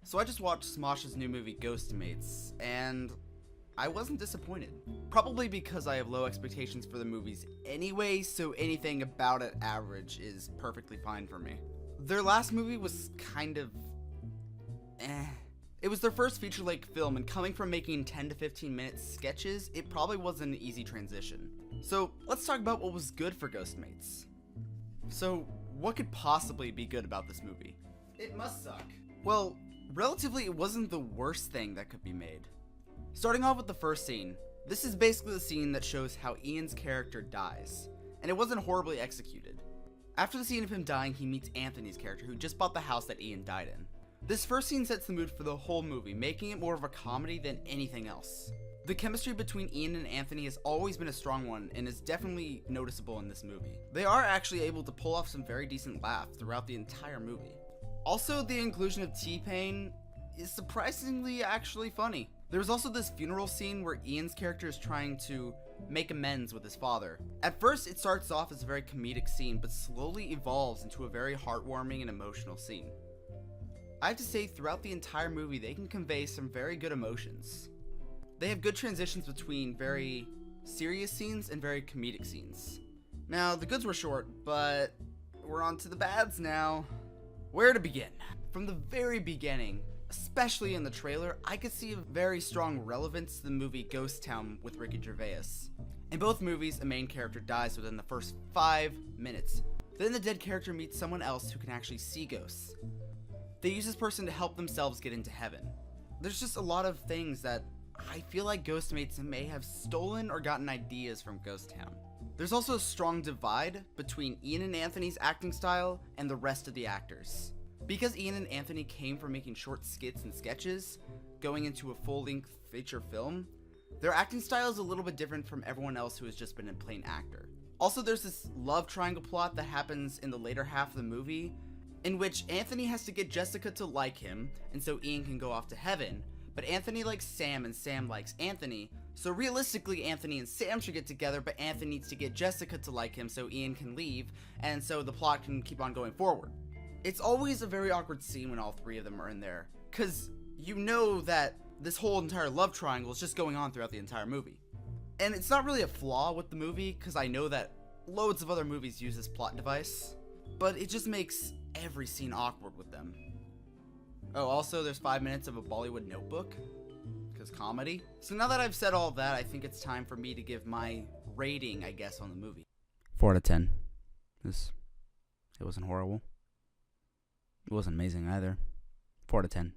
So I just watched Smosh's new movie Ghostmates, and I wasn't disappointed. Probably because I have low expectations for the movies anyway, so anything about it average is perfectly fine for me. Their last movie was kind of eh. It was their first feature-length film, and coming from making 10 to 15 minute sketches, it probably wasn't an easy transition. So let's talk about what was good for Ghostmates. So what could possibly be good about this movie? It must suck. Well, relatively it wasn't the worst thing that could be made. Starting off with the first scene, this is basically the scene that shows how Ian's character dies, and it wasn't horribly executed. After the scene of him dying, he meets Anthony's character, who just bought the house that Ian died in. This first scene sets the mood for the whole movie, making it more of a comedy than anything else. The chemistry between Ian and Anthony has always been a strong one, and is definitely noticeable in this movie. They are actually able to pull off some very decent laughs throughout the entire movie. Also, the inclusion of T-Pain is surprisingly actually funny. There was also this funeral scene where Ian's character is trying to make amends with his father. At first, it starts off as a very comedic scene, but slowly evolves into a very heartwarming and emotional scene. I have to say, throughout the entire movie, they can convey some very good emotions. They have good transitions between very serious scenes and very comedic scenes. Now, the goods were short, but we're on to the bads now. Where to begin? From the very beginning, especially in the trailer, I could see a very strong relevance to the movie Ghost Town with Ricky Gervais. In both movies, a main character dies within the first 5 minutes. Then the dead character meets someone else who can actually see ghosts. They use this person to help themselves get into heaven. There's just a lot of things that I feel like Ghostmates may have stolen or gotten ideas from Ghost Town. There's also a strong divide between Ian and Anthony's acting style and the rest of the actors. Because Ian and Anthony came from making short skits and sketches, going into a full-length feature film, their acting style is a little bit different from everyone else who has just been a plain actor. Also, there's this love triangle plot that happens in the later half of the movie, in which Anthony has to get Jessica to like him, and so Ian can go off to heaven, but Anthony likes Sam and Sam likes Anthony, so realistically Anthony and Sam should get together, but Anthony needs to get Jessica to like him so Ian can leave, and so the plot can keep on going forward. It's always a very awkward scene when all three of them are in there, cause you know that this whole entire love triangle is just going on throughout the entire movie. And it's not really a flaw with the movie, cause I know that loads of other movies use this plot device, but it just makes every scene awkward with them. Oh, also there's 5 minutes of a Bollywood notebook, cause comedy. So now that I've said all that, I think it's time for me to give my rating, I guess, on the movie. 4 out of 10. It wasn't horrible. It wasn't amazing either. 4 out of 10.